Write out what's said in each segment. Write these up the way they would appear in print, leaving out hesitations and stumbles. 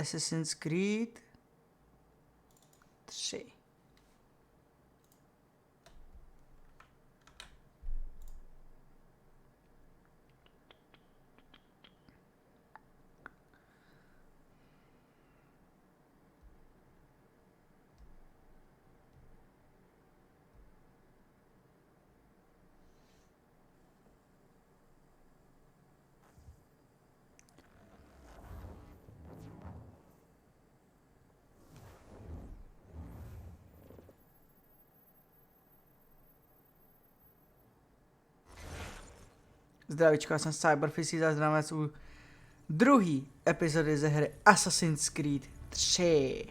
Assassin's Creed 3. Zdravíčko, já jsem Cyberfishy, zazdravím vás u druhé epizody ze hry Assassin's Creed 3.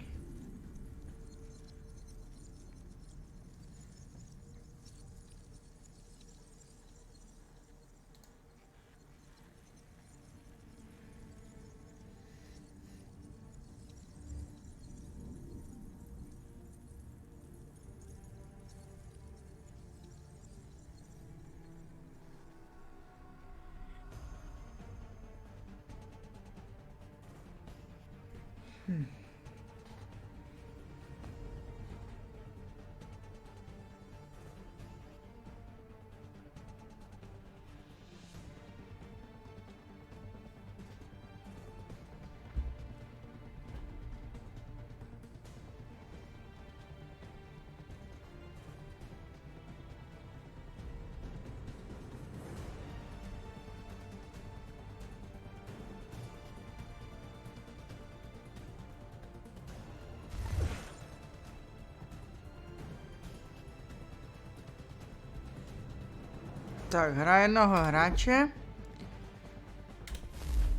Tak, hra jednoho hráče.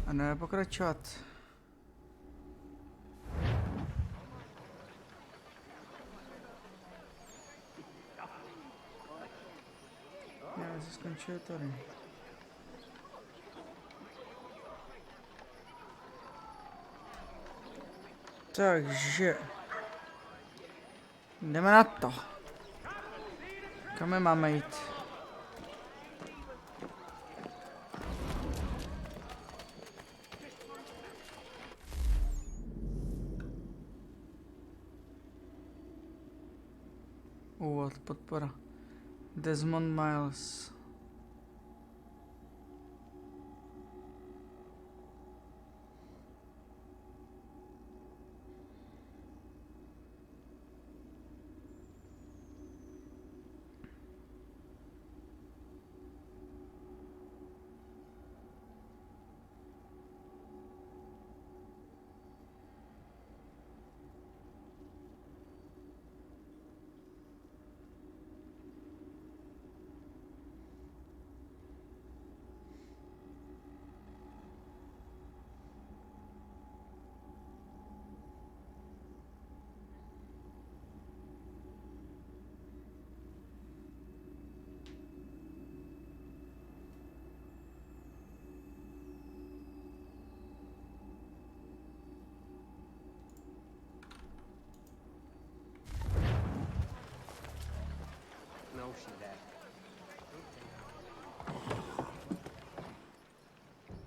A jdeme pokračovat. Já se skončil tady. Takže jdeme na to. Kam my máme jít? Úvod, podpora. Desmond Miles.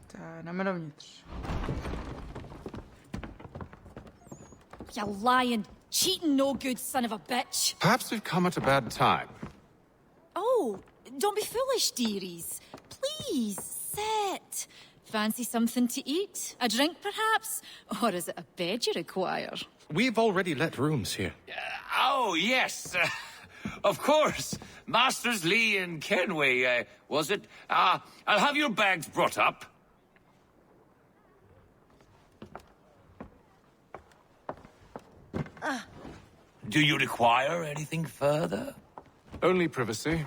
Tak, jdeme dovnitř. You lying, cheating, no good son of a bitch. Perhaps we've come at a bad time. Oh, don't be foolish, dearies. Please, sit. Fancy something to eat? A drink, perhaps? Or is it a bed you require? We've already let rooms here. Oh, yes. Of course. Masters Lee and Kenway, was it? I'll have your bags brought up. Do you require anything further? Only privacy.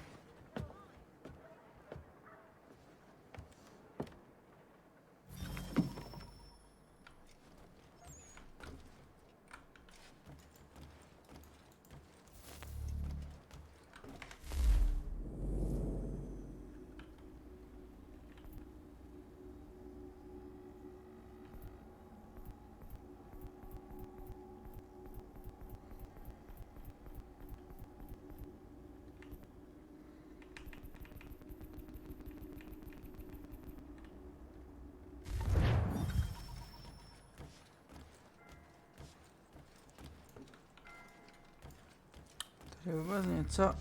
Vůbec něco.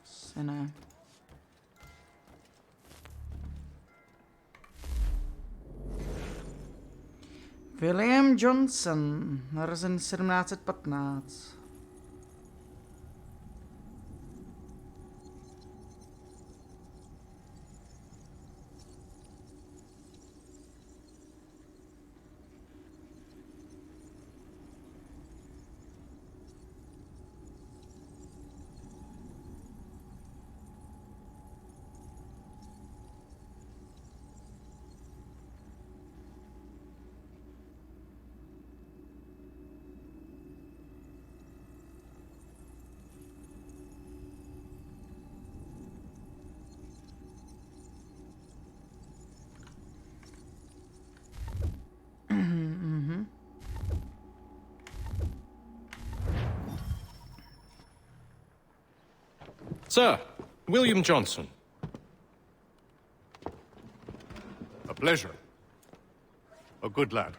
Asi ne. William Johnson, narozen 1715. Sir, William Johnson. A pleasure. A good lad,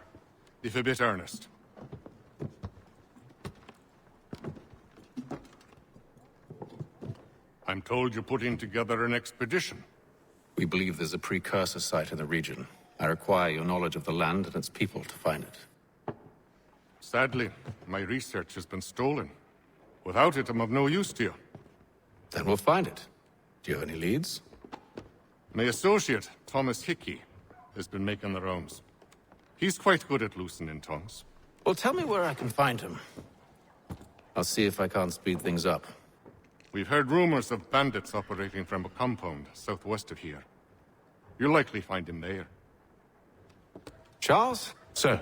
if a bit earnest. I'm told you're putting together an expedition. We believe there's a precursor site in the region. I require your knowledge of the land and its people to find it. Sadly, my research has been stolen. Without it, I'm of no use to you. Then we'll find it. Do you have any leads? My associate, Thomas Hickey, has been making the rounds. He's quite good at loosening tongues. Well, tell me where I can find him. I'll see if I can't speed things up. We've heard rumors of bandits operating from a compound southwest of here. You'll likely find him there. Charles? Sir.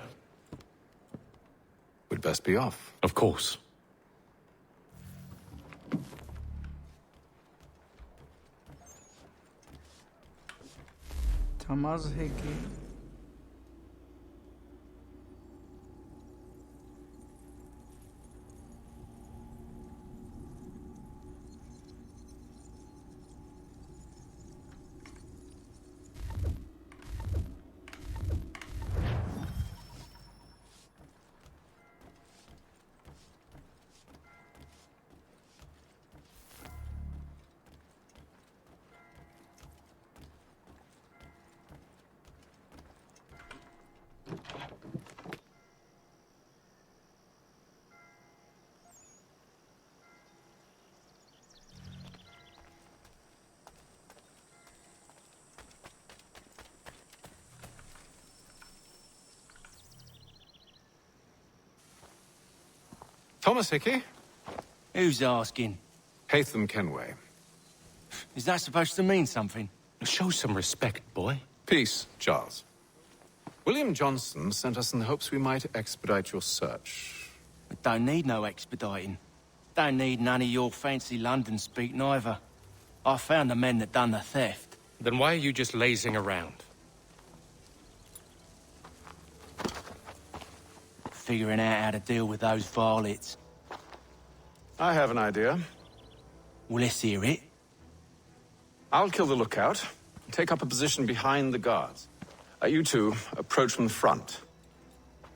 We'd best be off. Of course. Thomas Hickey. Thomas Hickey? Who's asking? Haytham Kenway. Is that supposed to mean something? Show some respect, boy. Peace, Charles. William Johnson sent us in the hopes we might expedite your search. I don't need no expediting. Don't need none of your fancy London speak neither. I found the men that done the theft. Then why are you just lazing around? Figuring out how to deal with those varlets. I have an idea. Well, let's hear it. I'll kill the lookout, take up a position behind the guards. You two approach from the front.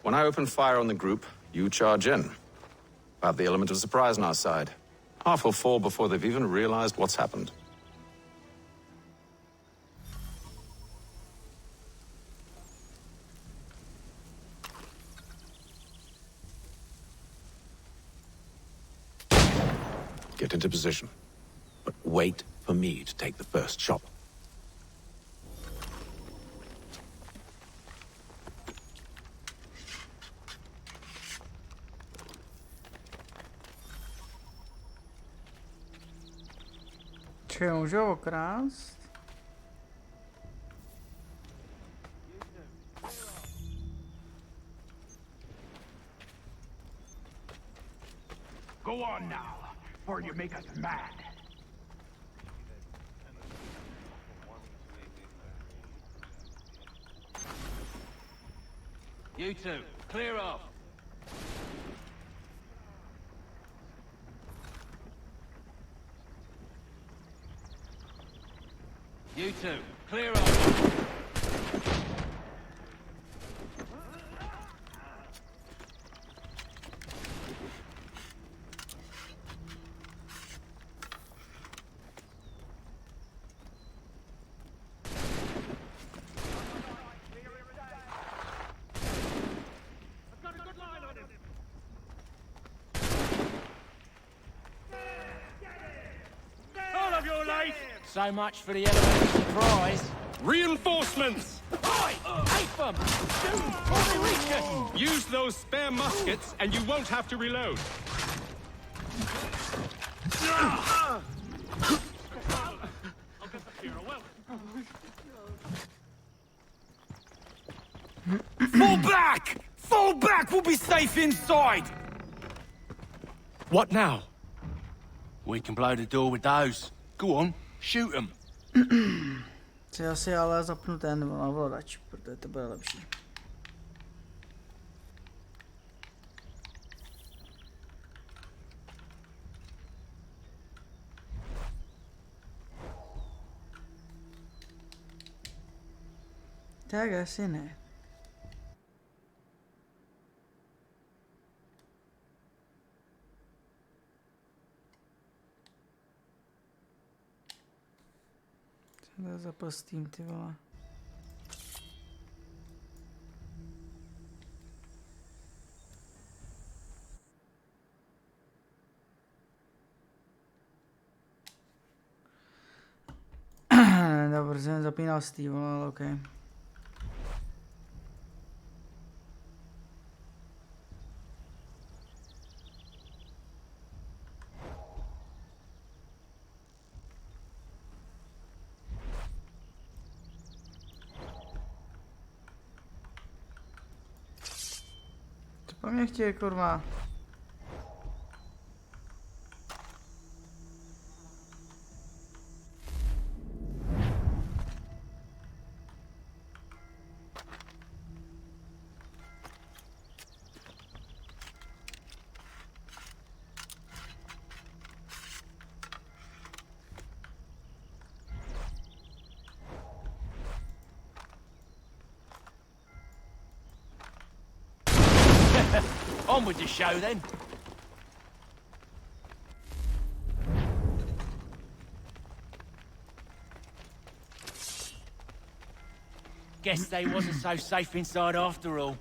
When I open fire on the group, you charge in. I have the element of surprise on our side. Half will fall before they've even realized what's happened. Get into position. But wait for me to take the first shot. Czy můžu okrást? Go on now, or you make us mad. You two, clear off. You two, clear off. So much for the element of surprise. Reinforcements! Apham! Truhličku! Use those spare muskets and you won't have to reload. Fall back! Fall back! We'll be safe inside! What now? We can blow the door with those. Go on, shoot them. Chci asi ale zapnu ten ovladač, protože to bude lepší. Tak asi ne. Co za postým, ty vole. Dobře, jsem zapínal Steve, ale OK. Co po mně chtějí, kurva? On with the show then. Guess they wasn't so safe inside after all.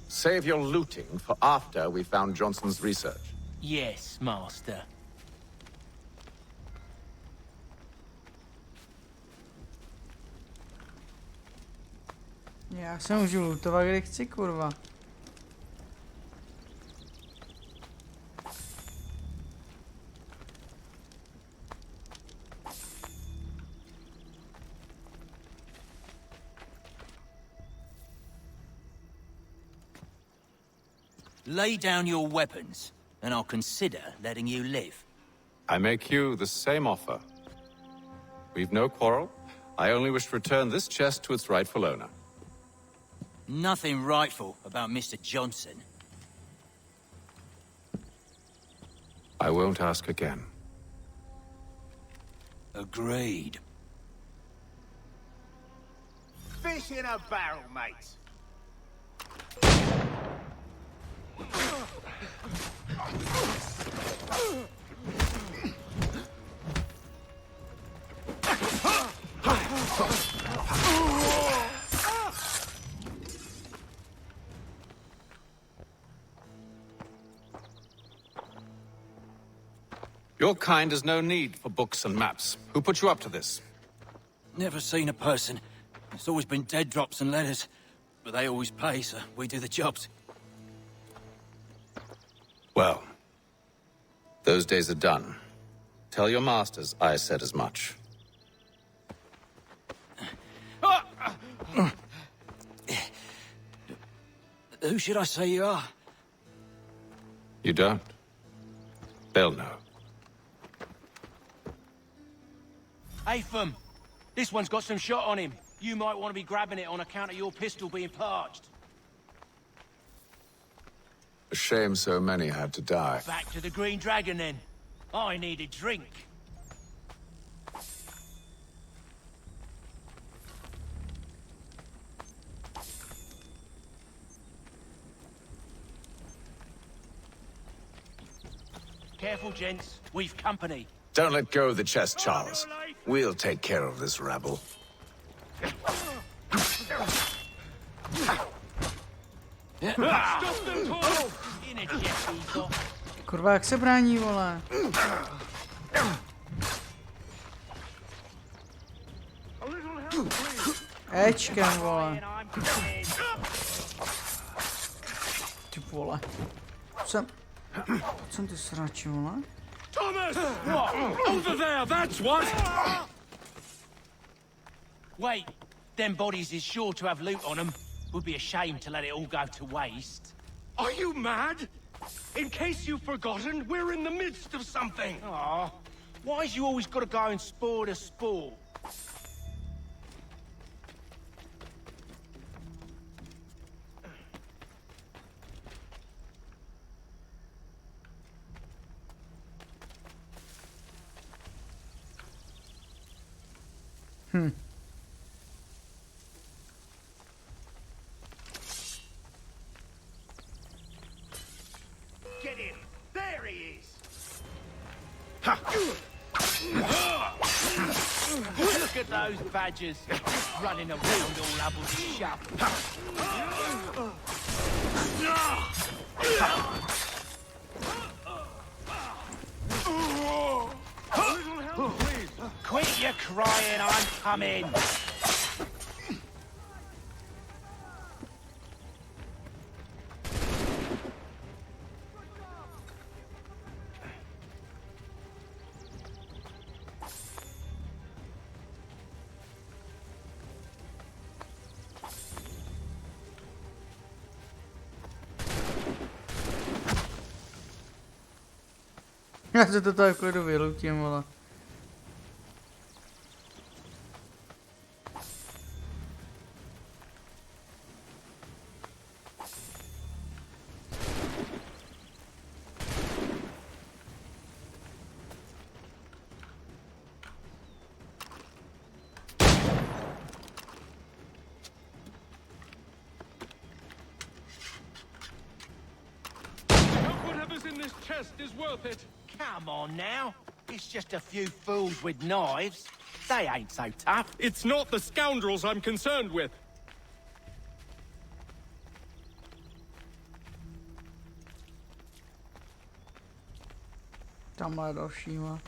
Save your looting for after we found Johnson's research. Yes, master. Já se můžu lootovat, kde chci, kurva. Lay down your weapons, and I'll consider letting you live. I make you the same offer. We've no quarrel. I only wish to return this chest to its rightful owner. Nothing rightful about Mr. Johnson. I won't ask again. Agreed. Fish in a barrel, mate. Your kind has no need for books and maps. Who put you up to this? Never seen a person. It's always been dead drops and letters. But they always pay, so we do the jobs. Well, those days are done. Tell your masters I said as much. Who should I say you are? You don't? They'll know. Apham, this one's got some shot on him. You might want to be grabbing it on account of your pistol being parched. A shame so many had to die. Back to the Green Dragon then. I need a drink. Careful, gents. We've company. Don't let go of the chest, Charles. We'll take care of this rabble. Stop them, Tom! Kurva, jak se brání, vole? Ečkem, vole. Ty vole. Co jsem ty srači, vole? Thomas! Over there, that's what! Wait, them bodies is sure to have loot on them. Would be a shame to let it all go to waste. Are you mad? In case you've forgotten, we're in the midst of something. Aw, why's you always gotta go and spore the sport? Get him! There he is! Look at those badgers running around all hubbled shut. Quit your crying, I'm coming. Já se to tak klidu vylutím, vole. Whatever's in this chest is worth it. Come on now. It's just a few fools with knives. They ain't so tough. It's not the scoundrels I'm concerned with. Tam má další, vole.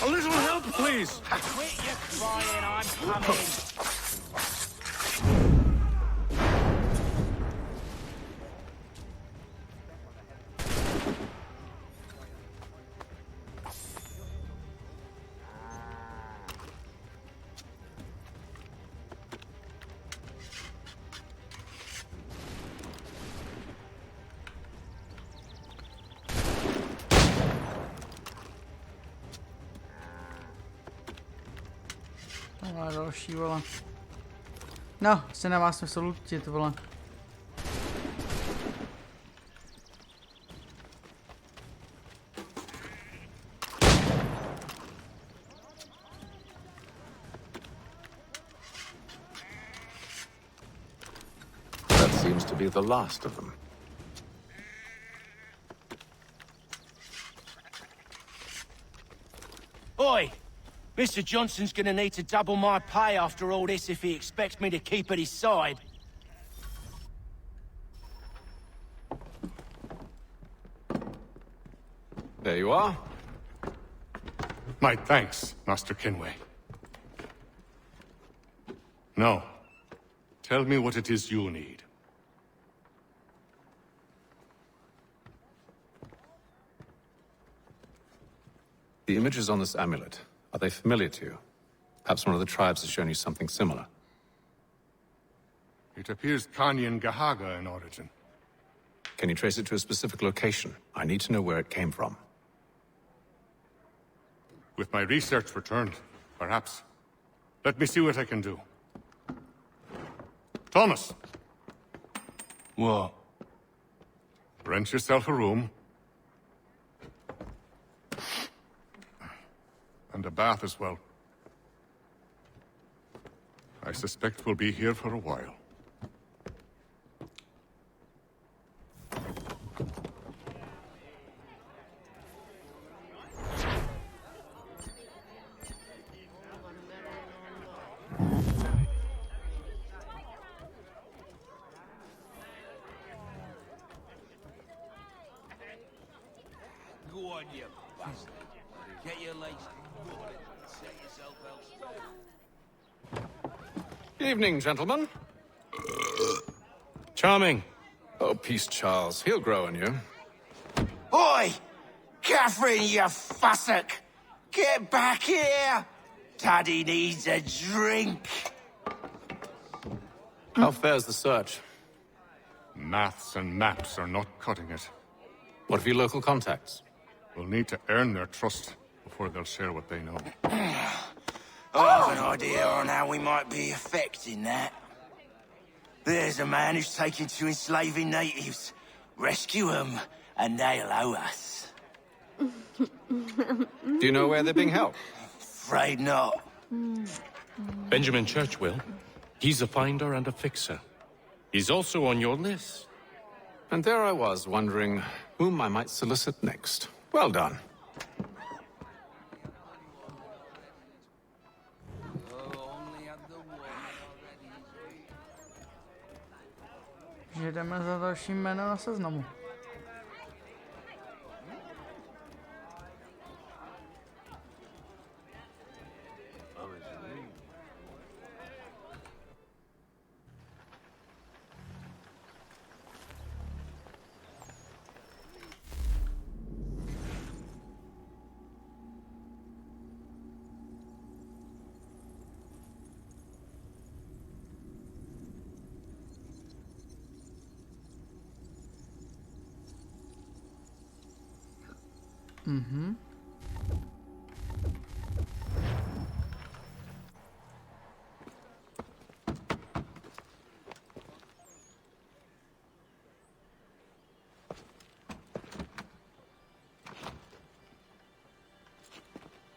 A little help, please. Quit your crying, I'm coming. Tam má další, vole. No, se nemá smysl lutit, vole. That seems to be the last of them. Oi! Mr. Johnson's gonna need to double my pay after all this if he expects me to keep at his side. There you are. My thanks, Master Kenway. Now, tell me what it is you need. The images on this amulet, are they familiar to you? Perhaps one of the tribes has shown you something similar. It appears Kanyan Gahaga in origin. Can you trace it to a specific location? I need to know where it came from. With my research returned, perhaps. Let me see what I can do. Thomas! What? Rent yourself a room. And a bath as well. I suspect we'll be here for a while. Go on, you bastard. Get your legs going and set yourself elsewhere. Evening, gentlemen. Charming. Oh, peace, Charles. He'll grow on you. Oi! Catherine, you fussock! Get back here! Daddy needs a drink. How fares the search? Maths and maps are not cutting it. What of your local contacts? We'll need to earn their trust before they'll share what they know. I have an idea on how we might be affecting that. There's a man who's taken to enslaving natives. Rescue them, and they'll owe us. Do you know where they're being held? Afraid not. Benjamin Churchwill. He's a finder and a fixer. He's also on your list. And there I was, wondering whom I might solicit next. Well done. Že jdeme za dalším jménem na seznamu.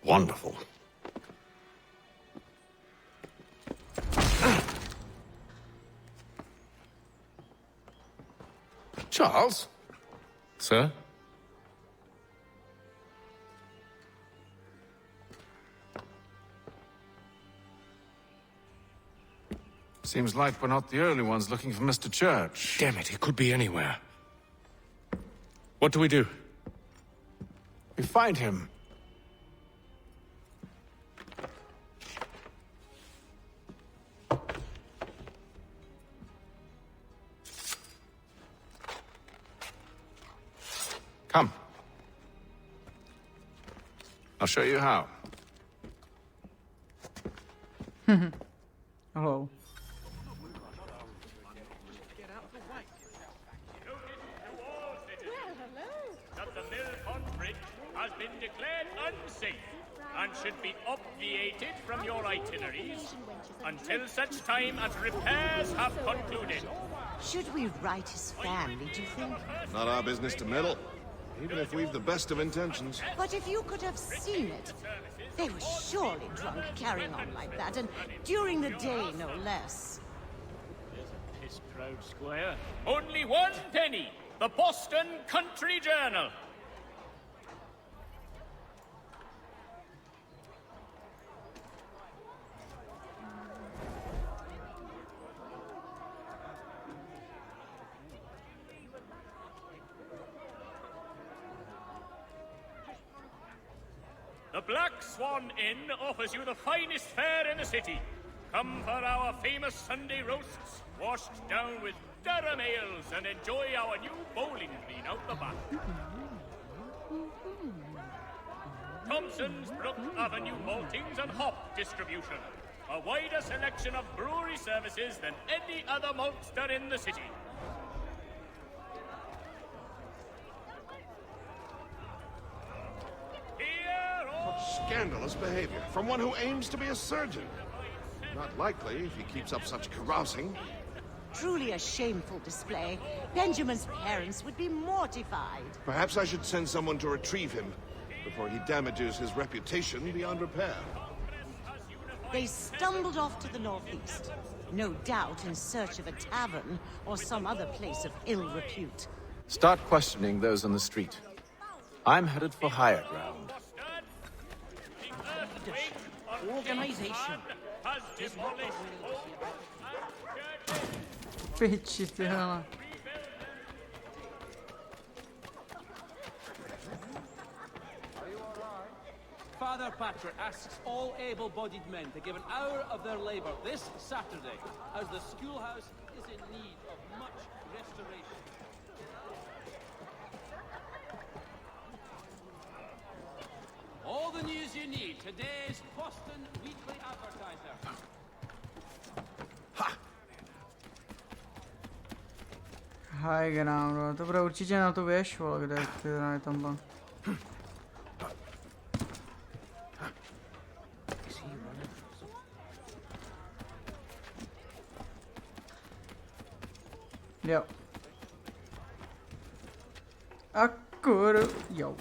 Wonderful. Charles? Sir? Seems like we're not the only ones looking for Mr. Church. Damn it, he could be anywhere. What do we do? We find him. Come. I'll show you how. Oh. That the Mill Pond Bridge has been declared unsafe and should be obviated from your itineraries until such time as repairs have concluded. Should we write his family, do you think? Not our business to meddle, even if we've the best of intentions. But if you could have seen it, they were surely drunk carrying on like that, and during the day, no less. There's a piss proud squire. Only 1 penny. The Boston Country Journal. The Black Swan Inn offers you the finest fare in the city. Come for our famous Sunday roasts, washed down with Durham ales, and enjoy our new bowling green out the back. Thompson's Brook Avenue maltings and hop distribution. A wider selection of brewery services than any other maltster in the city. Scandalous behavior from one who aims to be a surgeon. Not likely if he keeps up such carousing. Truly a shameful display. Benjamin's parents would be mortified. Perhaps I should send someone to retrieve him before he damages his reputation beyond repair. they stumbled off to the northeast. No doubt in search of a tavern or some other place of ill repute. Start questioning those on the street. I'm headed for higher ground. Organization. Piči, ty hele. Father Patrick asks all able-bodied men to give an hour of their labor this Saturday, as the schoolhouse is in need of much restoration. All the news you need, today's Boston Weekly Advertiser. High ground, to bude určitě na tu věž, vole, kde je tam byl. Jo. Jo.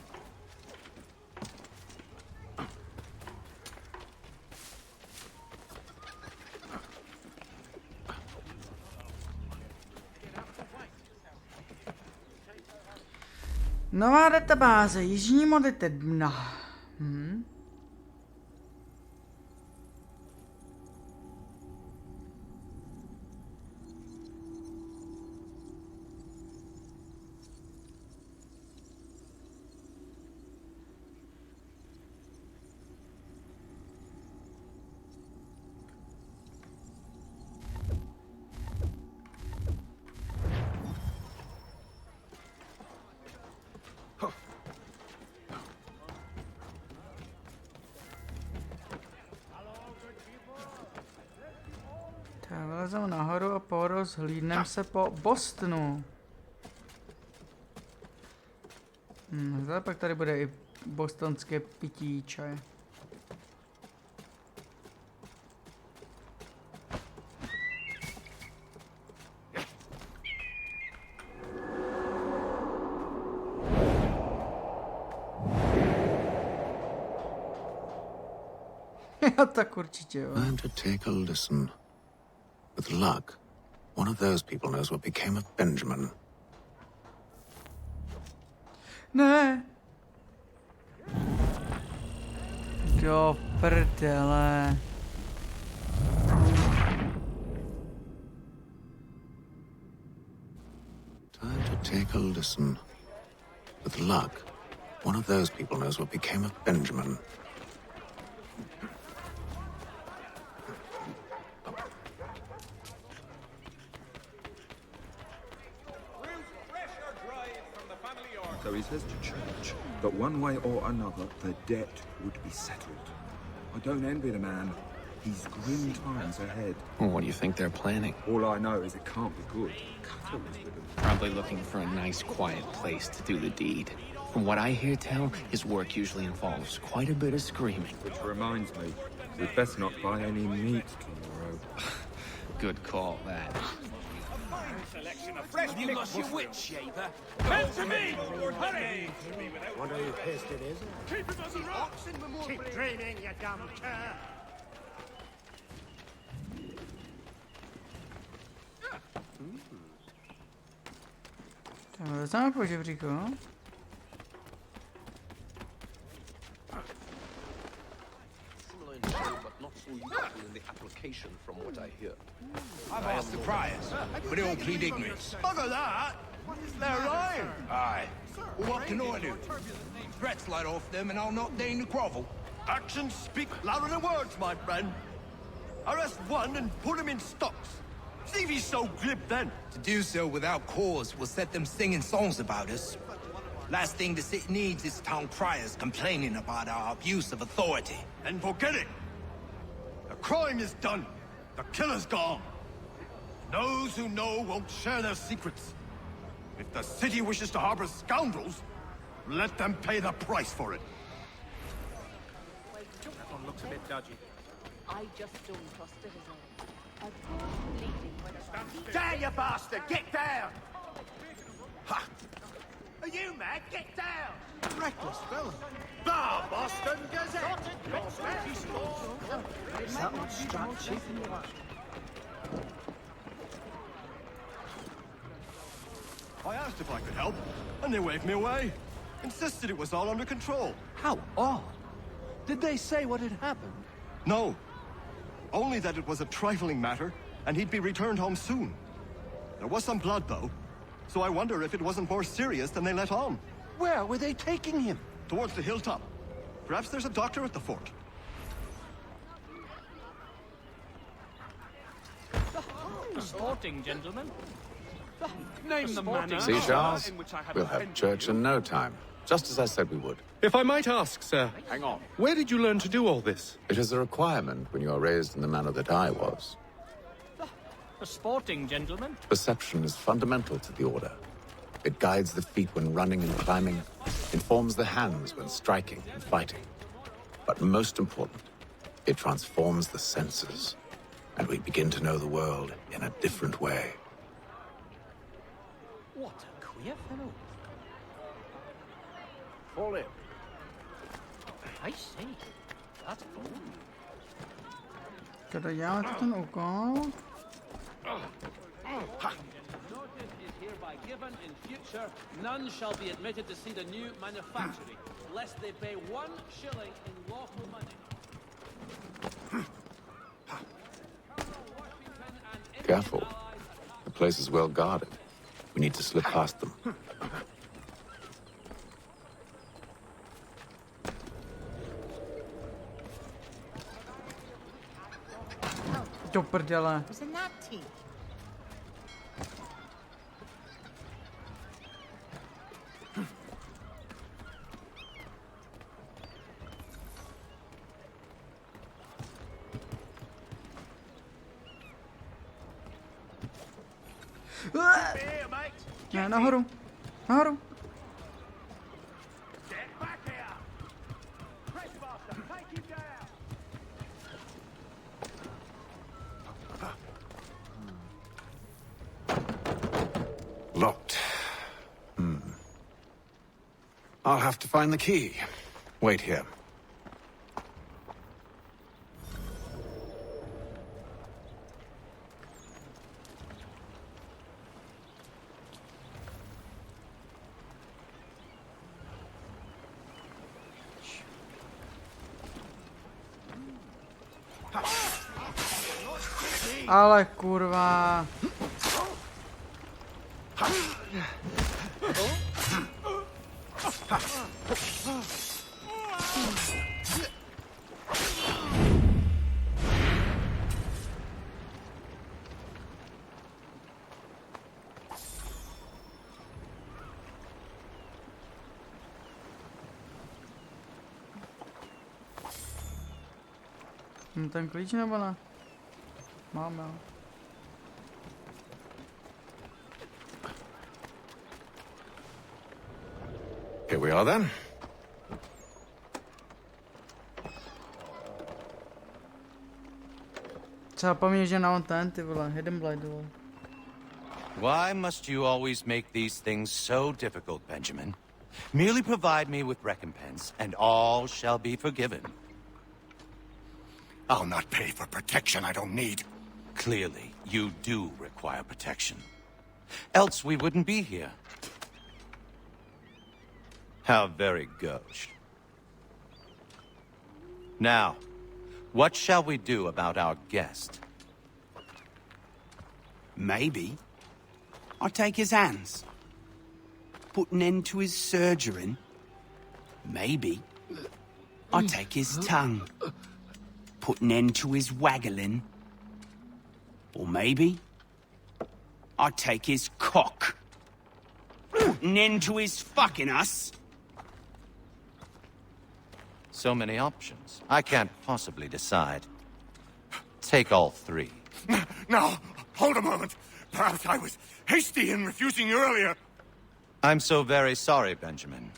Nová databáze, jižní modlitba dna. Vylezeme nahoru a porozhlídneme se po Bostonu. Pak tady bude i bostonské pití čaje. Tak určitě, jo. Time to take a listen. With luck, one of those people knows what became of Benjamin. Ne. Do prdele. Time to take a listen. With luck, one of those people knows what became of Benjamin. So he says to church that one way or another the debt would be settled. I don't envy the man. He's grim times ahead. Well, what do you think they're planning? All I know is it can't be good. Cuttle's with him. Probably looking for a nice, quiet place to do the deed. From what I hear tell, his work usually involves quite a bit of screaming. Which reminds me, we'd best not buy any meat tomorrow. Good call, that. Have you lost your wit, shaver? Come to me! Hurry! Wonder who pissed it is. Keep him on the rocks! Keep dreaming, you dumb cur! Vezmeme po žebříku, no? But not so useful in the application from what I hear. I've asked the criers, but they all plead ignorance. Bugger that! They're lying! Aye. Well, what can I do? Threats light off them and I'll not deign to grovel. Actions speak louder than words, my friend. Arrest one and put him in stocks. See if he's so glib then. To do so without cause will set them singing songs about us. Last thing the city needs is town criers complaining about our abuse of authority. And forget it. The crime is done. The killer's gone. Those who know won't share their secrets. If the city wishes to harbor scoundrels, let them pay the price for it. That one looks a bit dodgy. I just don't trust it as a bleeding. Down, you bastard! Get down! Ha! Are you mad? Get down! Reckless fella. Bar Boston Gazette! Is that not strap cheap in the I asked if I could help, and they waved me away. Insisted it was all under control. How odd. Did they say what had happened? No. Only that it was a trifling matter, and he'd be returned home soon. There was some blood, though, so I wonder if it wasn't more serious than they let on. Where were they taking him? Towards the hilltop. Perhaps there's a doctor at the fort. Sporting, gentlemen. Name the manner. See, Charles? We'll have church in no time. Just as I said we would. If I might ask, sir. Hang on. Where did you learn to do all this? It is a requirement when you are raised in the manner that I was. A sporting, gentlemen. Perception is fundamental to the order. It guides the feet when running and climbing, informs the hands when striking and fighting. But most important, it transforms the senses, and we begin to know the world in a different way. What a queer fellow. Fall in. I see. That's cool. Kada já to ten úkol. Notice is hereby given in future, none shall be admitted to see the new manufactory, lest they pay 1 shilling in lawful money. Careful. The place is well guarded. We need to slip past them. Do prdele. Was in that tea? Here, mate. Ne, nahoru. Nahoru. Get back here. Pressmaster, take him down. Locked. I'll have to find the key. Wait here. Ale kurva. Ten klíč nebo ne? Máme ho. Here we are then. Třeba pomíš, že na on ten, ty vole, Hidden Blade, vole. Why must you always make these things so difficult, Benjamin? Merely provide me with recompense, and all shall be forgiven. I'll not pay for protection I don't need. Clearly, you do require protection. Else we wouldn't be here. How very gauche. Now, what shall we do about our guest? Maybe I'll take his hands. Put an end to his surgering. Maybe I'll take his tongue. Put an end to his waggling. Or maybe I'll take his cock. Put an end to his fucking us. So many options. I can't possibly decide. Take all 3. No, hold a moment. Perhaps I was hasty in refusing you earlier. I'm so very sorry, Benjamin.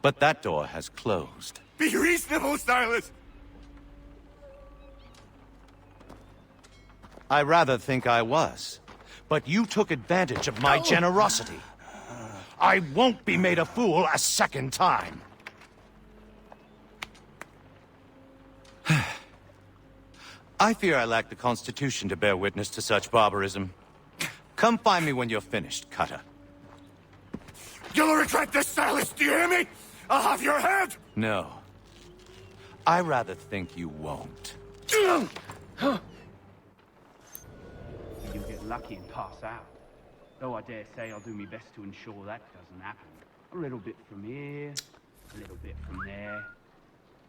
But that door has closed. Be reasonable, Silas. I rather think I was. But you took advantage of my generosity. I won't be made a fool a second time. I fear I lack the constitution to bear witness to such barbarism. Come find me when you're finished, Cutter. You'll regret this, Silas, do you hear me? I'll have your head! No. I rather think you won't. You'll get lucky and pass out. Though I dare say I'll do my best to ensure that doesn't happen. A little bit from here, a little bit from there.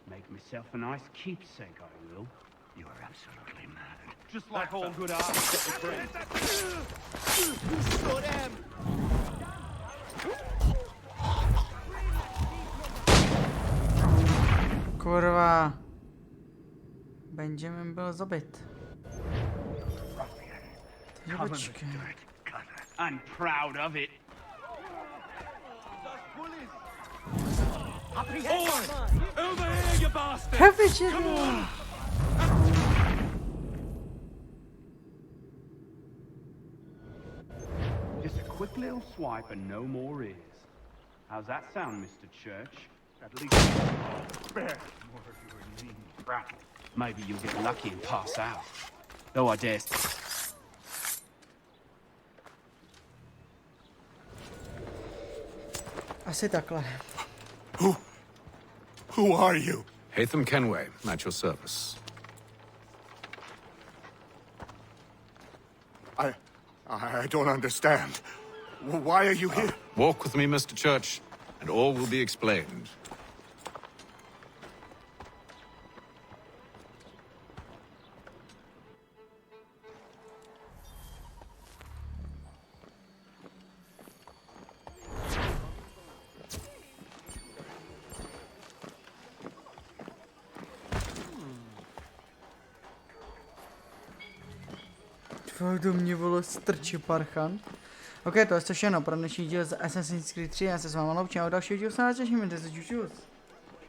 Make myself a nice keepsake, I will. You are absolutely mad. Just like all good artists. Kurva. Benjamin byl zabit. Takže počkej. I'm proud of it. Over here, you bastard! Come on! Just a quick little swipe and no more is. How's that sound, Mr. Church? At least maybe you'll get lucky and pass out. Though I dare. Asi takhle. Who are you? Hatham Kenway, at your service. I don't understand. Why are you here? Walk with me, Mr. Church, and all will be explained. Do mě vole strčí parchan. Ok, to je to všechno pro dnešní díl z Assassin's Creed 3. Já se s vámi loučím a u dalšího dílu se na těším. Mějte se, čus.